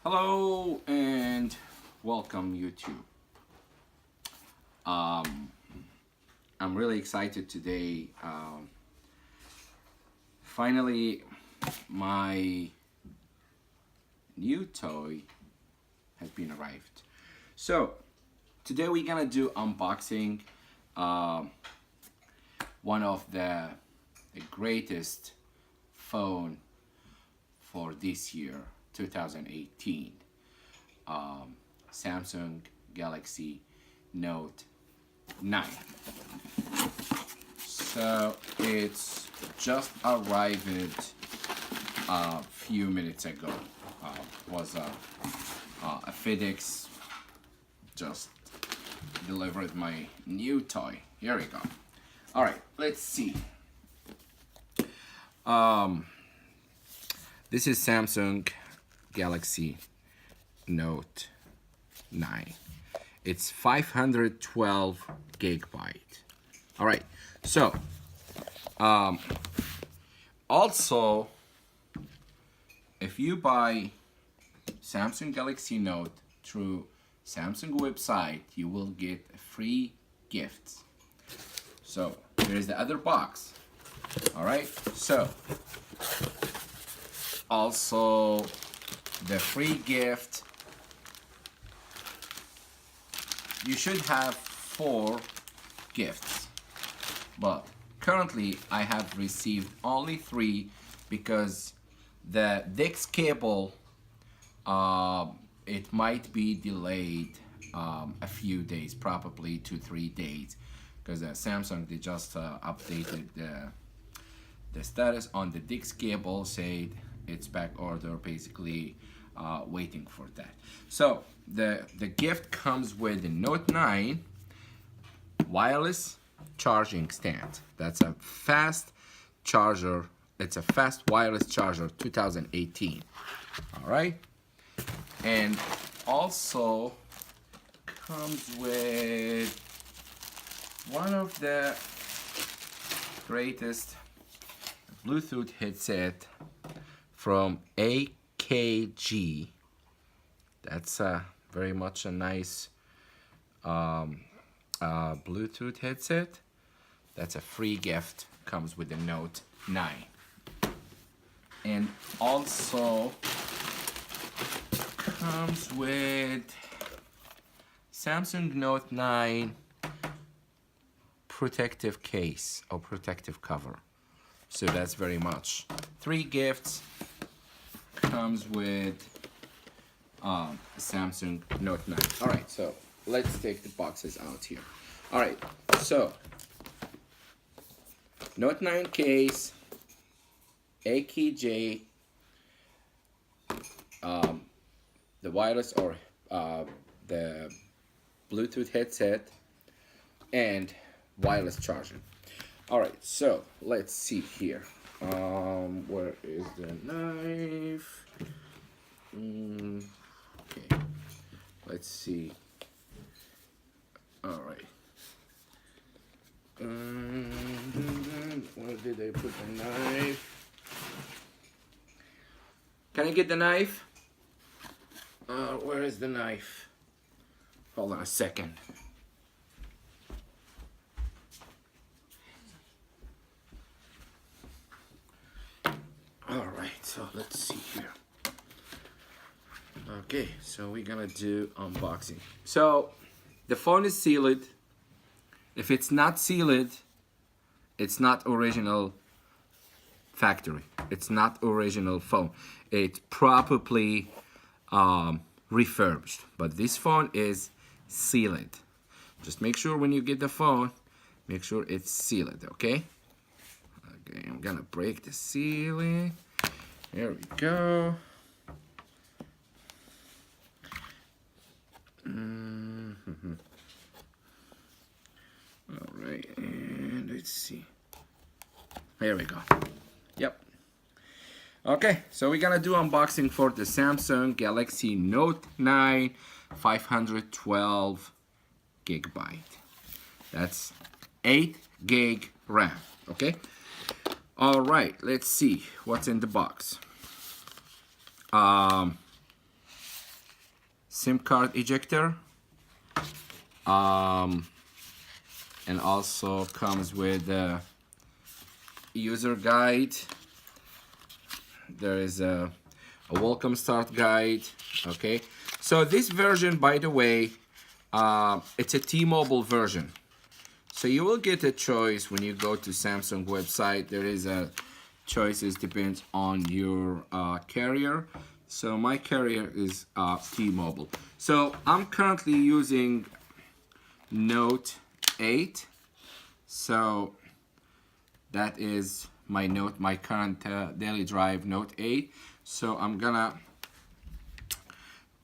Hello and welcome YouTube. Um, I'm really excited today. Finally, my new toy has been arrived. So today we're gonna do unboxing um one of the greatest phone for this year, 2018. Samsung Galaxy Note 9. So it's just arrived a few minutes ago. Was a FedEx just delivered my new toy. Here we go. All right, let's see. This is Samsung Galaxy Note 9. It's 512 gigabyte. All right, so also if you buy Samsung Galaxy Note through Samsung website, you will get free gifts. So here's the other box. All right, so also the free gift, you should have 4 gifts, but currently I have received only 3 because the DeX cable it might be delayed a few days, probably 2-3 days, because Samsung, they just updated the status on the DeX cable, said it's back order, basically waiting for that. So the gift comes with the Note 9 wireless charging stand. That's a fast charger. It's a fast wireless charger 2018. All right, and also comes with one of the greatest Bluetooth headset from AKG. That's very much a nice Bluetooth headset. That's a free gift, comes with the Note 9. And also comes with Samsung Note 9 protective case or protective cover. So that's very much 3 gifts, comes with Samsung Note 9. All right, so let's take the boxes out here. All right, so Note 9 case, AKG, the wireless or the Bluetooth headset, and wireless charging. All right, so let's see here. Where is the knife? Okay, let's see. All right. Where did I put the knife? Can I get the knife? Where is the knife? Hold on a second. All right, so let's see here. Okay, so we're gonna do unboxing. So the phone is sealed. If it's not sealed, it's not original factory. It's not original phone. It's probably refurbished. But this phone is sealed. Just make sure when you get the phone, make sure it's sealed, okay? Okay, I'm gonna break the sealing. There we go. All right, and let's see. There we go. Yep. Okay, so we're gonna do unboxing for the Samsung Galaxy Note 9 512 gigabyte. That's 8 gig RAM, okay? All right, let's see what's in the box. SIM card ejector, and also comes with a user guide. There is a welcome start guide. Okay, so this version, by the way, it's a T-Mobile version. So you will get a choice when you go to Samsung website. There is a choices, depends on your carrier. So my carrier is T-Mobile. So I'm currently using Note 8. So that is my current daily drive Note 8. So I'm gonna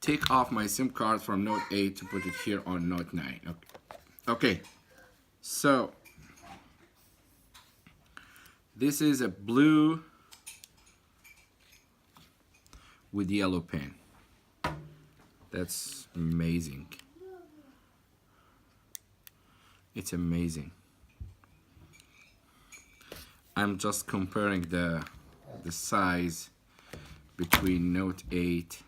take off my SIM card from Note 8 to put it here on Note 9. Okay. So this is a blue with yellow pen. That's amazing. It's amazing. I'm just comparing the size between Note 8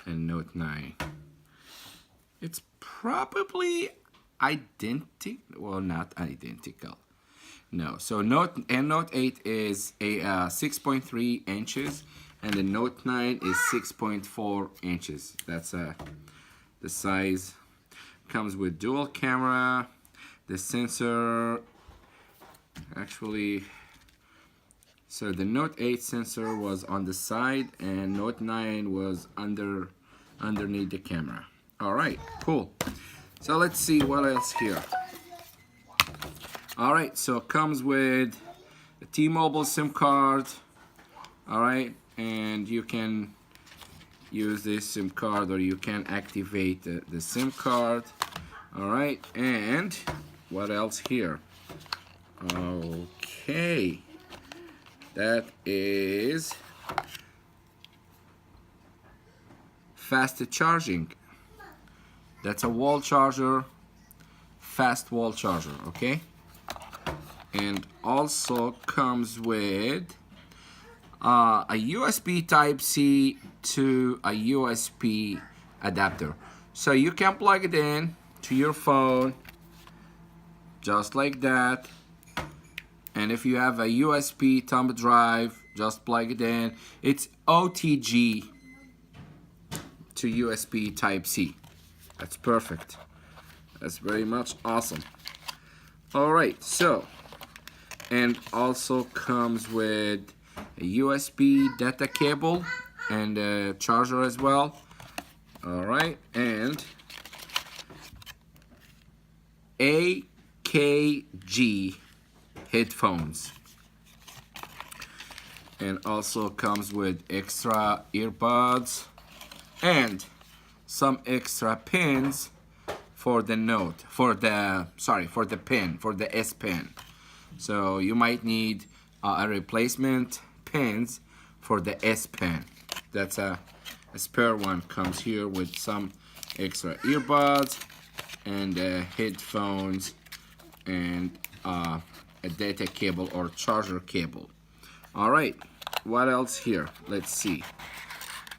and Note 9. It's probably identical. Well, not identical. No. So Note 8 is a 6.3 inches, and the Note 9 is 6.4 inches. That's the size. Comes with dual camera. The sensor actually. So the Note 8 sensor was on the side, and Note 9 was underneath the camera. All right, cool. So let's see what else here. All right, so it comes with a T-Mobile SIM card. All right, and you can use this SIM card, or you can activate the SIM card. All right, and what else here? Okay, that is fast charging. That's a wall charger, fast wall charger, okay? And also comes with a USB Type-C to a USB adapter. So you can plug it in to your phone, just like that. And if you have a USB thumb drive, just plug it in. It's OTG to USB Type-C. That's perfect. That's very much awesome. All right, so, and also comes with a USB data cable and a charger as well. All right, and AKG headphones. And also comes with extra earbuds and some extra pins for the Note, for the pen, for the S Pen. So you might need a replacement pins for the S Pen. That's a spare one. Comes here with some extra earbuds and headphones and a data cable or charger cable. All right, what else here? Let's see.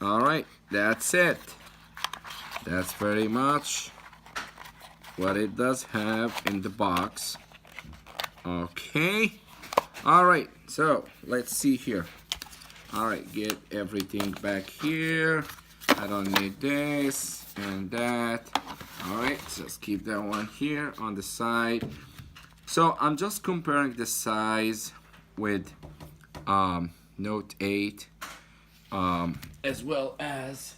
All right, that's it. That's very much what it does have in the box. Okay. All right, so let's see here. All right, get everything back here. I don't need this and that. All right, just keep that one here on the side. So I'm just comparing the size with Note 8, as well as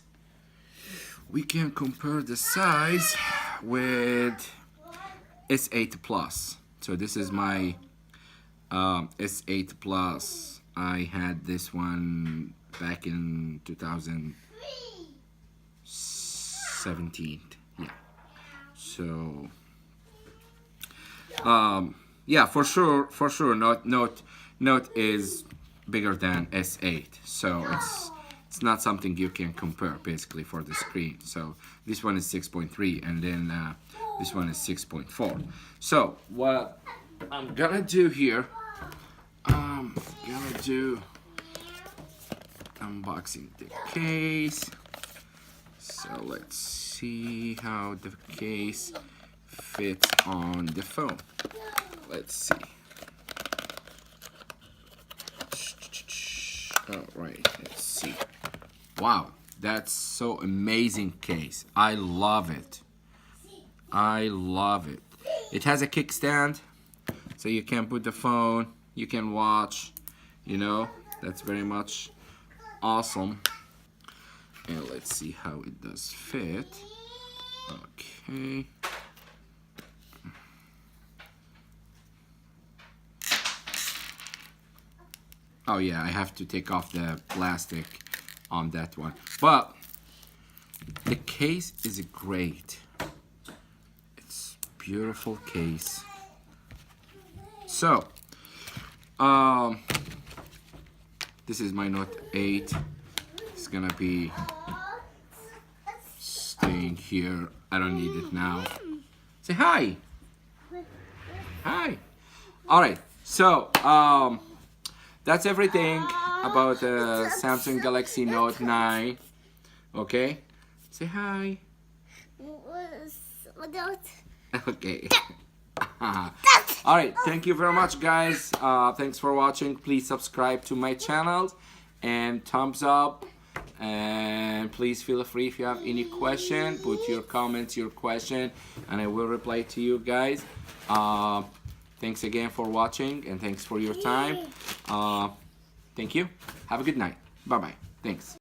we can compare the size with S8 Plus. So this is my S8 Plus. I had this one back in 2017. Yeah. So yeah, for sure, Note is bigger than S8. So it's not something you can compare basically for the screen. So this one is 6.3 and then this one is 6.4. So what I'm gonna do here, I'm gonna do unboxing the case. So let's see how the case fits on the phone. Let's see. All right, let's see. Wow, that's so amazing case. I love it. I love it. It has a kickstand, so you can put the phone, you can watch, you know, that's very much awesome. And let's see how it does fit. Okay. Oh yeah, I have to take off the plastic on that one. But the case is great. It's a beautiful case. So, this is my Note 8. It's gonna be staying here. I don't need it now. Say hi. Hi. All right. So, that's everything about the Samsung Galaxy Note 9. Okay. Say hi. Okay. All right. Thank you very much, guys. Thanks for watching. Please subscribe to my channel and thumbs up. And please feel free if you have any question, put your comments, your question, and I will reply to you guys. Thanks again for watching, and thanks for your time. Thank you. Have a good night. Bye-bye. Thanks.